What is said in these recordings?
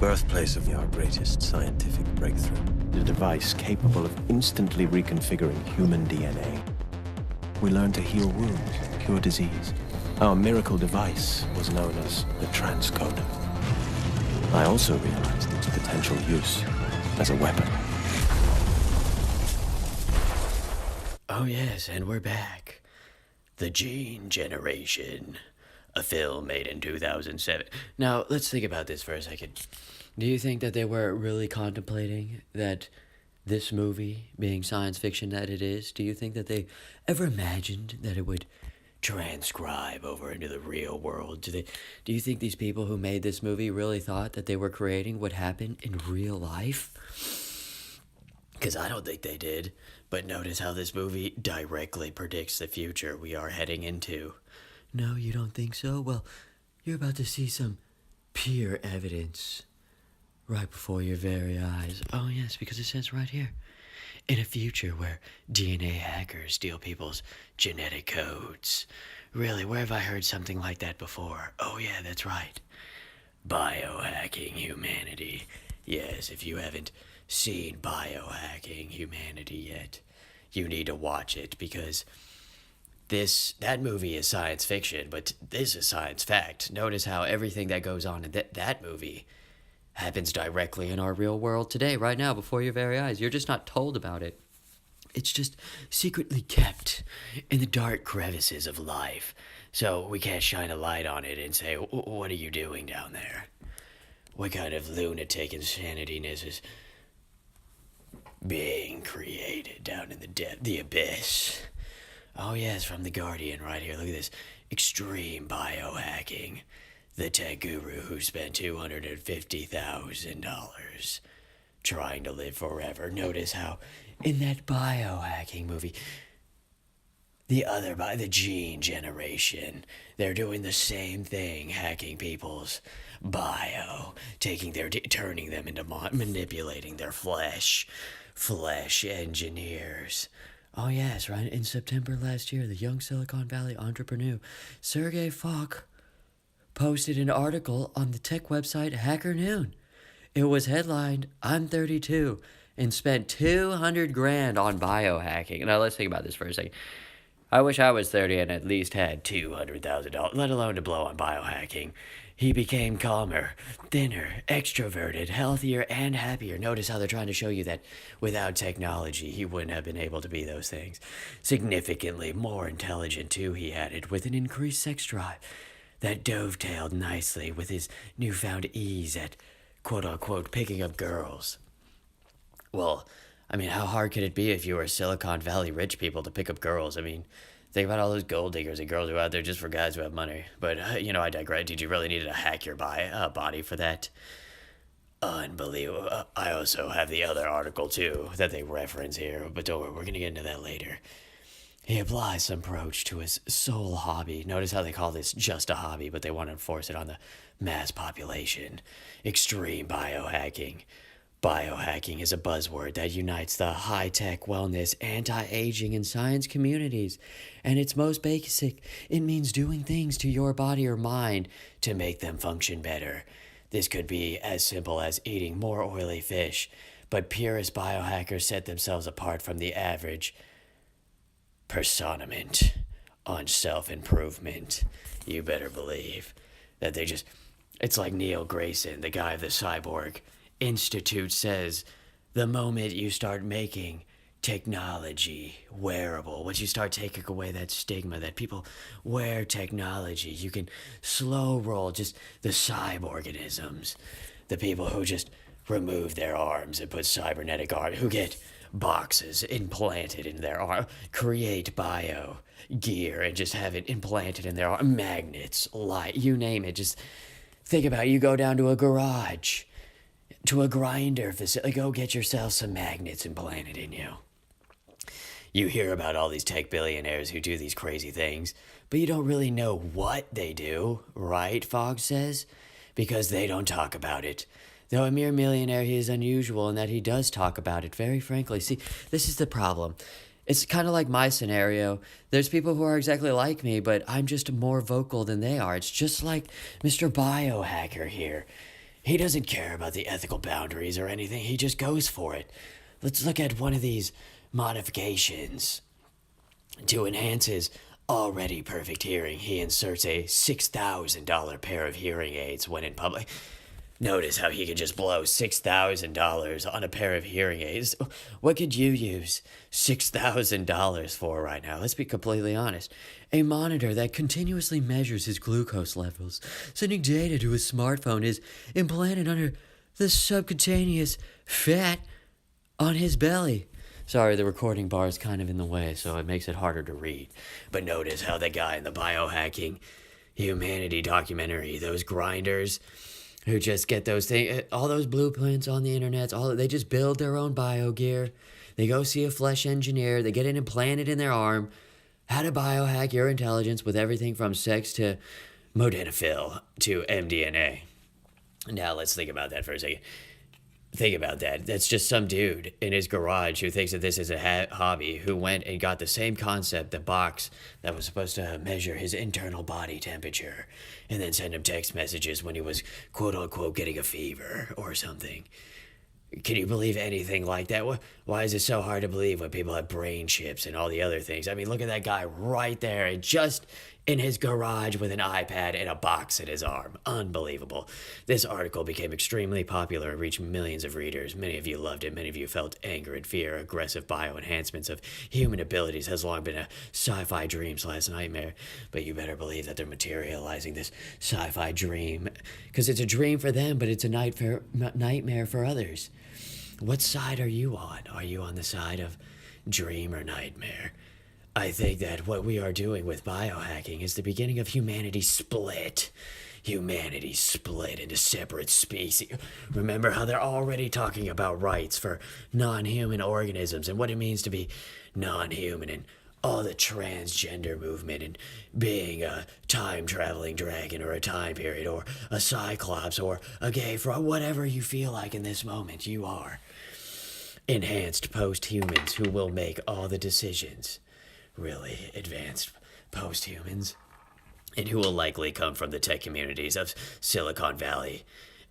birthplace of our greatest scientific breakthrough. A device capable of instantly reconfiguring human DNA. We learned to heal wounds, cure disease. Our miracle device was known as the transcoder. I also realized its potential use as a weapon. Oh yes, and we're back. The Gene Generation. A film made in 2007. Now, let's think about this for a second. Do you think that they were really contemplating that this movie, being science fiction that it is, do you think that they ever imagined that it would transcribe over into the real world? Do you think these people who made this movie really thought that they were creating what happened in real life? Because I don't think they did. But notice how this movie directly predicts the future we are heading into. No, you don't think so? Well, you're about to see some pure evidence right before your very eyes. Oh yes, because it says right here. In a future where DNA hackers steal people's genetic codes. Really, where have I heard something like that before? Oh yeah, that's right. Biohacking humanity. Yes, if you haven't seen Biohacking Humanity yet, you need to watch it, because that movie is science fiction, but this is science fact. Notice how everything that goes on in that movie happens directly in our real world today, right now, before your very eyes. You're just not told about it. It's just secretly kept in the dark crevices of life, so we can't shine a light on it and say, what are you doing down there? What kind of lunatic insanityness is being created down in the abyss? Oh yes, from The Guardian right here. Look at this. Extreme biohacking. The tech guru who spent $250,000 trying to live forever. Notice how in that biohacking movie, the Gene Generation, they're doing the same thing, hacking people's bio, turning them into manipulating their flesh engineers. Oh yes, right. In September last year, the young Silicon Valley entrepreneur Sergey Falk posted an article on the tech website Hacker Noon. It was headlined, "I'm 32 and spent $200,000 on biohacking." Now let's think about this for a second. I wish I was 30 and at least had $200,000, let alone to blow on biohacking. He became calmer, thinner, extroverted, healthier, and happier. Notice how they're trying to show you that without technology, he wouldn't have been able to be those things. Significantly more intelligent, too, he added, with an increased sex drive that dovetailed nicely with his newfound ease at, quote-unquote, picking up girls. Well, I mean, how hard could it be if you were Silicon Valley rich people to pick up girls? I mean, think about all those gold diggers and girls who are out there just for guys who have money. But, I digress. Did you really need to hack your body for that? Unbelievable. I also have the other article, too, that they reference here. But don't worry, we're going to get into that later. He applies some approach to his sole hobby. Notice how they call this just a hobby, but they want to enforce it on the mass population. Extreme biohacking. Biohacking is a buzzword that unites the high-tech, wellness, anti-aging, and science communities. And its most basic, it means doing things to your body or mind to make them function better. This could be as simple as eating more oily fish, but purist biohackers set themselves apart from the average personament on self-improvement. You better believe that it's like Neil Grayson, the guy of the Cyborg Institute, says, the moment you start making technology wearable, once you start taking away that stigma that people wear technology, you can slow roll just the cyborganisms, the people who just remove their arms and put cybernetic arms, who get boxes implanted in their arm, create bio gear and just have it implanted in their arm, magnets, light, you name it. Just think about it. You go down to a garage, to a grinder facility, go get yourself some magnets implanted in you. You hear about all these tech billionaires who do these crazy things, but you don't really know what they do, right, Fogg says? Because they don't talk about it. Though a mere millionaire, he is unusual in that he does talk about it very frankly. See, this is the problem. It's kind of like my scenario. There's people who are exactly like me, but I'm just more vocal than they are. It's just like Mr. Biohacker here. He doesn't care about the ethical boundaries or anything, he just goes for it. Let's look at one of these modifications. To enhance his already perfect hearing, he inserts a $6,000 pair of hearing aids when in public. Notice how he could just blow $6,000 on a pair of hearing aids. What could you use $6,000 for right now? Let's be completely honest. A monitor that continuously measures his glucose levels, sending data to his smartphone, is implanted under the subcutaneous fat on his belly. Sorry, the recording bar is kind of in the way, so it makes it harder to read. But notice how the guy in the biohacking humanity documentary, those grinders who just get those things, all those blueprints on the internet, they just build their own bio gear. They go see a flesh engineer, they get it implanted in their arm, how to biohack your intelligence with everything from sex to modafinil to mDNA. Now let's think about that for a second. Think about that. That's just some dude in his garage who thinks that this is a hobby, who went and got the same concept, the box that was supposed to measure his internal body temperature, and then send him text messages when he was quote unquote getting a fever or something. Can you believe anything like that? Why is it so hard to believe when people have brain chips and all the other things? I mean, look at that guy right there, and just in his garage with an iPad and a box in his arm. Unbelievable. This article became extremely popular and reached millions of readers. Many of you loved it. Many of you felt anger and fear. Aggressive bioenhancements of human abilities has long been a sci-fi dream/nightmare. But you better believe that they're materializing this sci-fi dream, because it's a dream for them, but it's a nightmare for others. What side are you on? Are you on the side of dream or nightmare? I think that what we are doing with biohacking is the beginning of humanity's split. Humanity split into separate species. Remember how they're already talking about rights for non-human organisms and what it means to be non-human, and all the transgender movement, and being a time-traveling dragon or a time period or a cyclops or a gay frog, whatever you feel like in this moment, you are. Enhanced post-humans who will make all the decisions. Really advanced post-humans, and who will likely come from the tech communities of Silicon Valley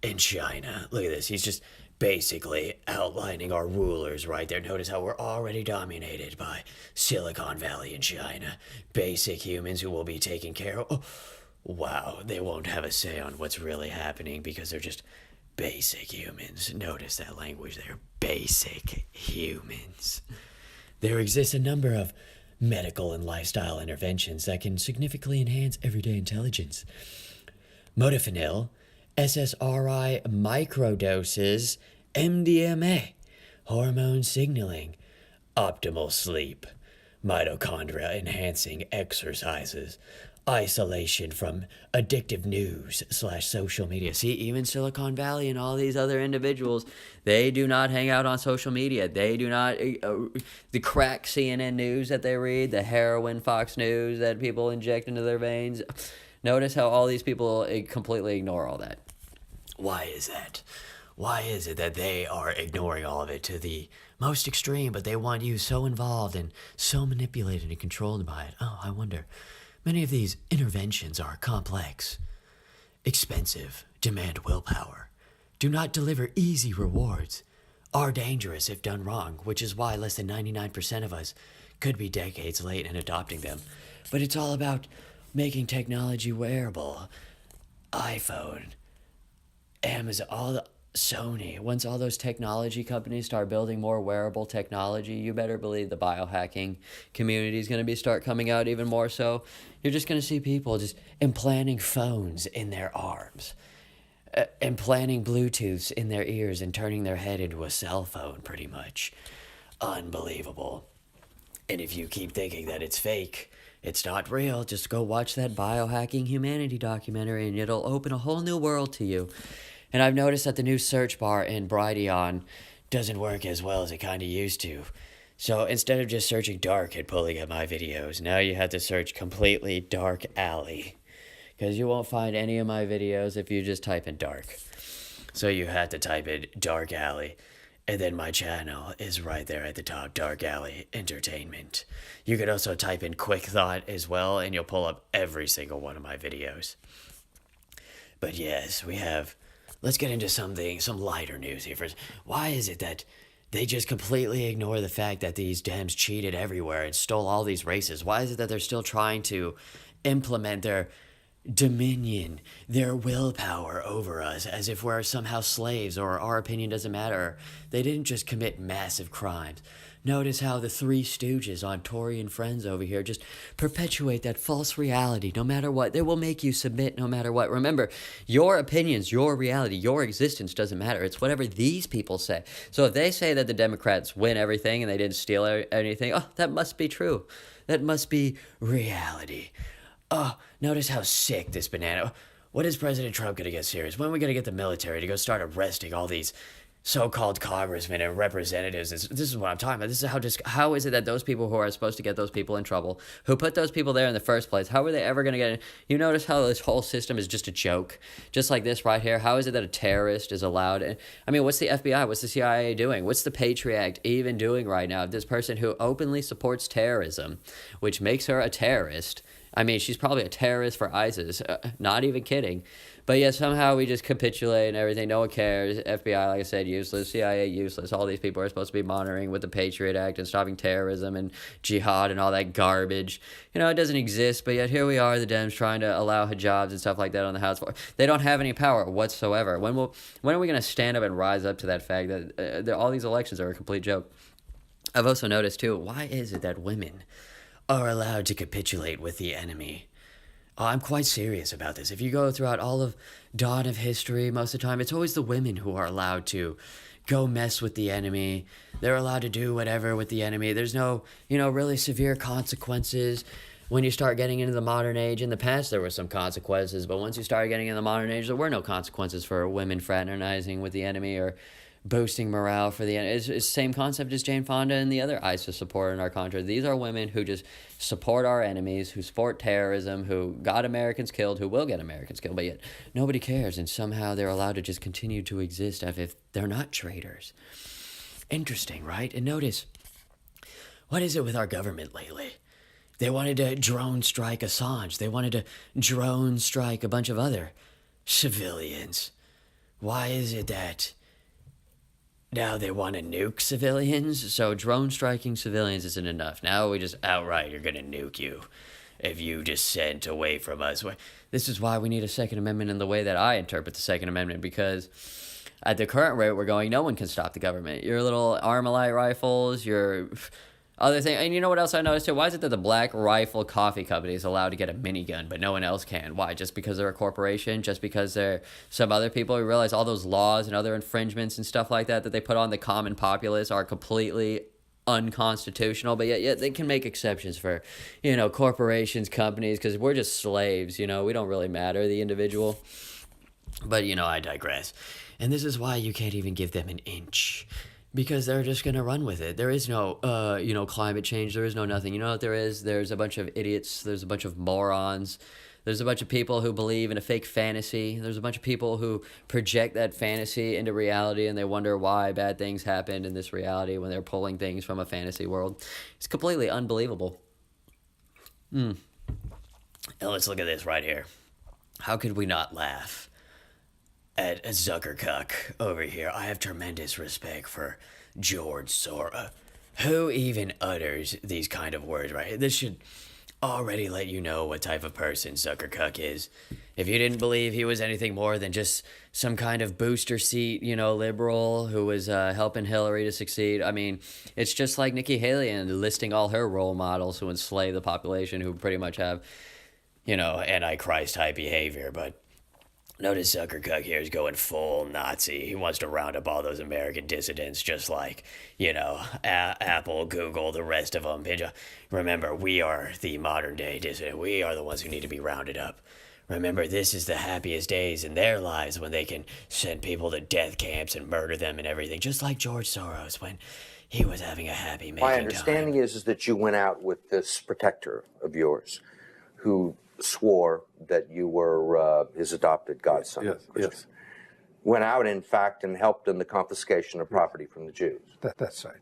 and China. Look at this. He's just basically outlining our rulers right there. Notice how we're already dominated by Silicon Valley and China. Basic humans who will be taken care of. Oh, wow, they won't have a say on what's really happening because they're just basic humans. Notice that language there. Basic humans. There exists a number of medical and lifestyle interventions that can significantly enhance everyday intelligence. Modafinil, SSRI microdoses, MDMA, hormone signaling, optimal sleep, mitochondria enhancing exercises, isolation from addictive news/social media. See, even Silicon Valley and all these other individuals, they do not hang out on social media. They do not, the crack CNN news that they read, the heroin Fox News that people inject into their veins. Notice how all these people completely ignore all that. Why is that? Why is it that they are ignoring all of it to the most extreme, but they want you so involved and so manipulated and controlled by it? Oh, I wonder. Many of these interventions are complex, expensive, demand willpower, do not deliver easy rewards, are dangerous if done wrong, which is why less than 99% of us could be decades late in adopting them. But it's all about making technology wearable. iPhone, Amazon, Sony. Once all those technology companies start building more wearable technology, you better believe the biohacking community is going to start coming out even more so. You're just going to see people just implanting phones in their arms, implanting Bluetooths in their ears and turning their head into a cell phone, pretty much. Unbelievable. And if you keep thinking that it's fake, it's not real, just go watch that biohacking humanity documentary and it'll open a whole new world to you. And I've noticed that the new search bar in Brighteon doesn't work as well as it kind of used to. So instead of just searching dark and pulling up my videos, now you have to search completely dark alley. Because you won't find any of my videos if you just type in dark. So you have to type in dark alley. And then my channel is right there at the top, Dark Alley Entertainment. You could also type in Quick Thought as well, and you'll pull up every single one of my videos. But yes, we have let's get into some lighter news here first. Why is it that they just completely ignore the fact that these Dems cheated everywhere and stole all these races? Why is it that they're still trying to implement their dominion, their willpower over us as if we're somehow slaves or our opinion doesn't matter? They didn't just commit massive crimes. Notice how the Three Stooges on Tory and Friends over here just perpetuate that false reality no matter what. They will make you submit no matter what. Remember, your opinions, your reality, your existence doesn't matter. It's whatever these people say. So if they say that the Democrats win everything and they didn't steal anything, oh, that must be true. That must be reality. Oh, notice how sick this banana. What is President Trump going to get serious? When are we going to get the military to go start arresting all these so-called congressmen and representatives? This is what I'm talking about. This is how is it that those people who are supposed to get those people in trouble, who put those people there in the first place, how are they ever going to get in? You notice how this whole system is just a joke? Just like this right here. How is it that a terrorist is allowed? I mean, what's the FBI? What's the CIA doing? What's the Patriot Act even doing right now? This person who openly supports terrorism, which makes her a terrorist. I mean, she's probably a terrorist for ISIS. Not even kidding. But yet somehow we just capitulate and everything. No one cares. FBI, like I said, useless. CIA, useless. All these people are supposed to be monitoring with the Patriot Act and stopping terrorism and jihad and all that garbage. You know, it doesn't exist. But yet here we are, the Dems, trying to allow hijabs and stuff like that on the House floor. They don't have any power whatsoever. When are we going to stand up and rise up to that fact that all these elections are a complete joke? I've also noticed, too, why is it that women are allowed to capitulate with the enemy? Oh, I'm quite serious about this. If you go throughout all of dawn of history, most of the time, it's always the women who are allowed to go mess with the enemy. They're allowed to do whatever with the enemy. There's no, really severe consequences. When you start getting into the modern age, in the past there were some consequences, but once you start getting in the modern age, there were no consequences for women fraternizing with the enemy or boosting morale for the enemy. It's the same concept as Jane Fonda and the other ISIS supporter in our country. These are women who just support our enemies, who support terrorism, who got Americans killed, who will get Americans killed, but yet nobody cares, and somehow they're allowed to just continue to exist as if they're not traitors. Interesting, right? And notice, what is it with our government lately? They wanted to drone strike Assange. They wanted to drone strike a bunch of other civilians. Why is it that now they want to nuke civilians? So drone striking civilians isn't enough. Now we just outright are going to nuke you if you dissent away from us. This is why we need a Second Amendment in the way that I interpret the Second Amendment, because at the current rate we're going, no one can stop the government. Your little Armalite rifles, your other thing. And you know what else I noticed too? Why is it that the Black Rifle Coffee Company is allowed to get a minigun, but no one else can? Why? Just because they're a corporation? Just because they're some other people? We realize all those laws and other infringements and stuff like that they put on the common populace are completely unconstitutional, but yet they can make exceptions for, corporations, companies, because we're just slaves, we don't really matter, the individual. But, I digress. And this is why you can't even give them an inch, because they're just going to run with it. There is no, climate change. There is no nothing. You know what there is? There's a bunch of idiots. There's a bunch of morons. There's a bunch of people who believe in a fake fantasy. There's a bunch of people who project that fantasy into reality, and they wonder why bad things happened in this reality when they're pulling things from a fantasy world. It's completely unbelievable. Now let's look at this right here. How could we not laugh at Zuckercuck over here? I have tremendous respect for George Soros. Who even utters these kind of words right here? This should already let you know what type of person Zuckercuck is. If you didn't believe he was anything more than just some kind of booster seat, liberal who was helping Hillary to succeed. I mean, it's just like Nikki Haley and listing all her role models who enslave the population, who pretty much have, Antichrist type behavior. But notice Zuckercuck here is going full Nazi. He wants to round up all those American dissidents, just like, Apple, Google, the rest of them. Remember, we are the modern day dissident. We are the ones who need to be rounded up. Remember, this is the happiest days in their lives when they can send people to death camps and murder them and everything, just like George Soros when he was having a happy making time. My understanding is that you went out with this protector of yours who swore that you were his adopted godson. Yes. Went out, in fact, and helped in the confiscation of property from the Jews. That's right.